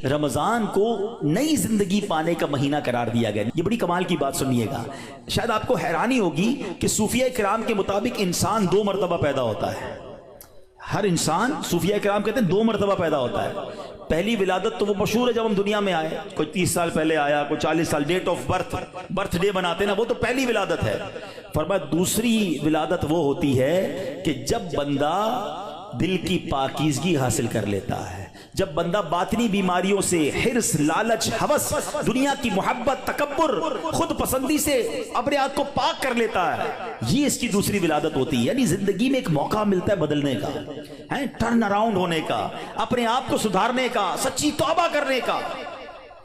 रमजान को नई जिंदगी पाने का महीना करार दिया गया। ये बड़ी कमाल की बात सुनिएगा, शायद आपको हैरानी होगी कि सूफिया किराम के मुताबिक इंसान 2 मरतबा पैदा होता है। हर इंसान, सूफिया किराम कहते हैं, 2 मरतबा पैदा होता है। पहली विलादत तो वो मशहूर है, जब हम दुनिया में आए, कोई 30 साल पहले आया, कोई 40 साल, डेट ऑफ बर्थडे बनाते ना, वो तो पहली विलादत है। फरमाया दूसरी विलादत वो होती है कि जब बंदा दिल की पाकीज़गी हासिल कर लेता है, जब बंदा बातनी बीमारियों से, हिर्स, लालच, हवस, दुनिया की मोहब्बत, तकब्बुर, खुद पसंदी से अपने आप को पाक कर लेता है, ये इसकी दूसरी विलादत होती है। यानी जिंदगी में एक मौका मिलता है बदलने का, है टर्न अराउंड होने का, अपने आप को सुधारने का, सच्ची तौबा करने का।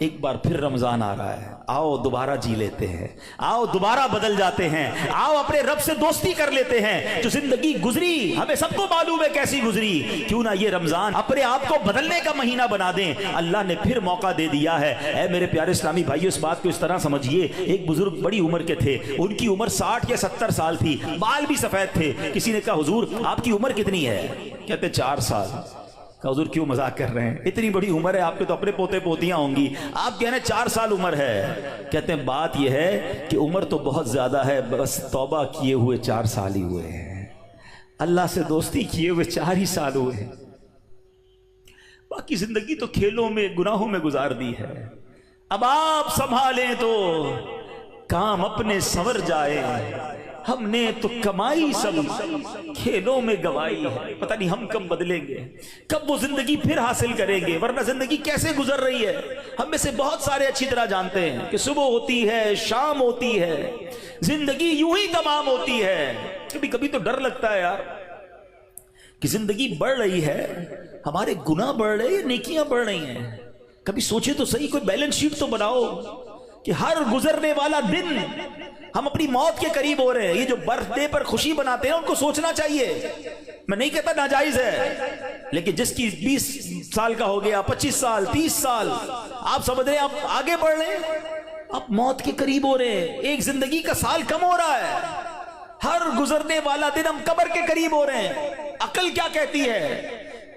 एक बार फिर रमजान आ रहा है, आओ दोबारा जी लेते हैं, आओ दोबारा बदल जाते हैं, आओ अपने रब से दोस्ती कर लेते हैं। जो जिंदगी गुजरी हमें सबको मालूम है कैसी गुजरी, क्यों ना ये रमजान अपने आप को बदलने का महीना बना दें। अल्लाह ने फिर मौका दे दिया है। ऐ मेरे प्यारे इस्लामी भाइयों, इस बात को इस तरह समझिए, एक बुजुर्ग बड़ी उम्र के थे, उनकी उम्र 60 या 70 साल थी, बाल भी सफेद थे। किसी ने कहा हुजूर आपकी उम्र कितनी है? कहते 4 साल। हुजूर क्यों मजाक कर रहे हैं, इतनी बड़ी उम्र है, आपके तो अपने पोते पोतियां होंगी, आप कह रहे हैं 4 साल उम्र है। कहते हैं बात यह है कि उम्र तो बहुत ज्यादा है, बस तौबा किए हुए 4 साल ही हुए हैं, अल्लाह से दोस्ती किए हुए 4 ही साल हुए हैं, बाकी जिंदगी तो खेलों में, गुनाहों में गुजार दी है। अब आप संभालें तो काम अपने संवर जाए, हमने तो कमाई सब खेलों में गवाई है। पता नहीं हम कब बदलेंगे, कब वो जिंदगी फिर हासिल करेंगे, वरना जिंदगी कैसे गुजर रही है हम में से बहुत सारे अच्छी तरह जानते हैं कि सुबह होती है, शाम होती है, जिंदगी यूं ही तमाम होती है। कभी कभी तो डर लगता है यार कि जिंदगी बढ़ रही है, हमारे गुनाह बढ़ रहे हैं, नेकियां बढ़ रही हैं। कभी सोचे तो सही, कोई बैलेंस शीट तो बनाओ कि हर गुजरने वाला दिन हम अपनी मौत के करीब हो रहे हैं। ये जो बर्थडे पर खुशी बनाते हैं उनको सोचना चाहिए। मैं नहीं कहता नाजायज है, लेकिन जिसकी 20 साल का हो गया, 25 साल, 30 साल, आप समझ रहे हैं आप आगे बढ़ रहे हैं, आप मौत के करीब हो रहे हैं, एक जिंदगी का साल कम हो रहा है, हर गुजरने वाला दिन हम कब्र के करीब हो रहे हैं। अकल क्या कहती है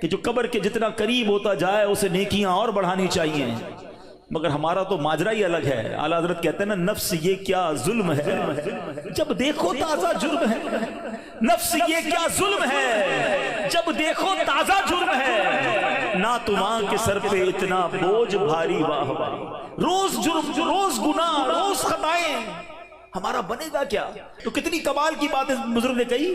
कि जो कब्र के जितना करीब होता जाए उसे नेकियां और बढ़ानी चाहिए, मगर हमारा तो माजरा ही अलग है। आला हज़रत कहते हैं ना, नफ्स ये क्या जुल्म है, जब देखो ताजा जुर्म है, नफ्स ये क्या जुल्म है, जब देखो ताजा जुर्म है, ना तुमां के सर पे इतना बोझ भारी, वाह वाह, रोज जुर्म, रोज गुनाह, रोज खताएं, हमारा बनेगा क्या? तो कितनी कमाल की बात इस बुजुर्ग ने कही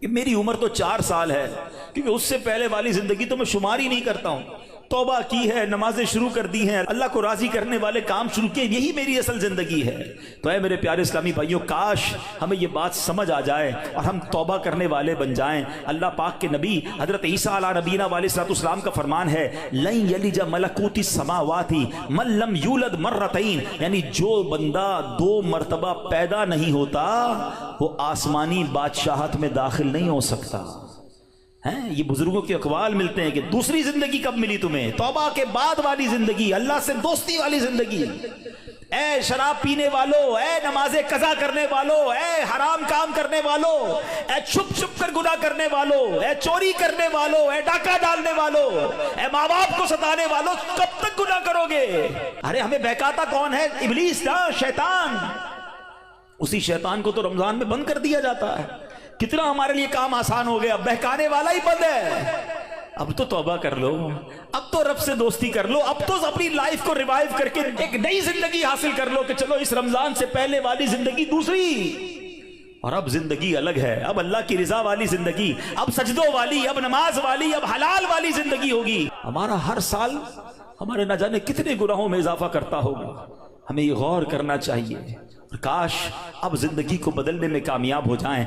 कि मेरी उम्र तो 4 साल है, क्योंकि उससे पहले वाली जिंदगी तो मैं शुमार ही नहीं करता हूं। तौबा की है, नमाजें शुरू कर दी हैं, अल्लाह को राजी करने वाले काम शुरू किए, यही मेरी असल जिंदगी है। तो है मेरे प्यारे इस्लामी भाइयों, काश हमें ये बात समझ आ जाए और हम तौबा करने वाले बन जाएं। अल्लाह पाक के नबी हजरत ईसा अला नबीना वालेहिस्सलाम का फरमान है, लन यलिज मलकूती समावाती मन लम यूलद मर्रतैन, यानी जो बंदा 2 मरतबा पैदा नहीं होता वो आसमानी बादशाहत में दाखिल नहीं हो सकता है। ये बुजुर्गों के अकवाल मिलते हैं कि दूसरी जिंदगी कब मिली तुम्हें? तौबा के बाद वाली जिंदगी, अल्लाह से दोस्ती वाली जिंदगी। ऐ शराब पीने वालों, ऐ नमाज़े कज़ा करने वालों, ऐ हराम काम करने वालों, ऐ छुप छुप कर गुनाह करने वालों, ऐ चोरी करने वालों, ऐ डाका डालने वालों, ऐ माँ बाप को सताने वालों, कब तक गुनाह करोगे? अरे हमें बहकाता कौन है? इब्लीस ना, शैतान। उसी शैतान को तो रमजान में बंद कर दिया जाता है। कितना हमारे लिए काम आसान हो गया, बहकाने वाला ही बंद है। अब तो तौबा कर लो, अब तो रब से दोस्ती कर लो, अब तो अपनी लाइफ को रिवाइव करके एक नई जिंदगी हासिल कर लो कि चलो इस रमजान से पहले वाली जिंदगी दूसरी, और अब जिंदगी अलग है, अब अल्लाह की रिजा वाली जिंदगी, अब सजदों वाली, अब नमाज वाली, अब हलाल वाली जिंदगी होगी। हमारा हर साल हमारे न जाने कितने गुनाहों में इजाफा करता होगा, हमें ये गौर करना चाहिए। काश अब जिंदगी को बदलने में कामयाब हो जाएं।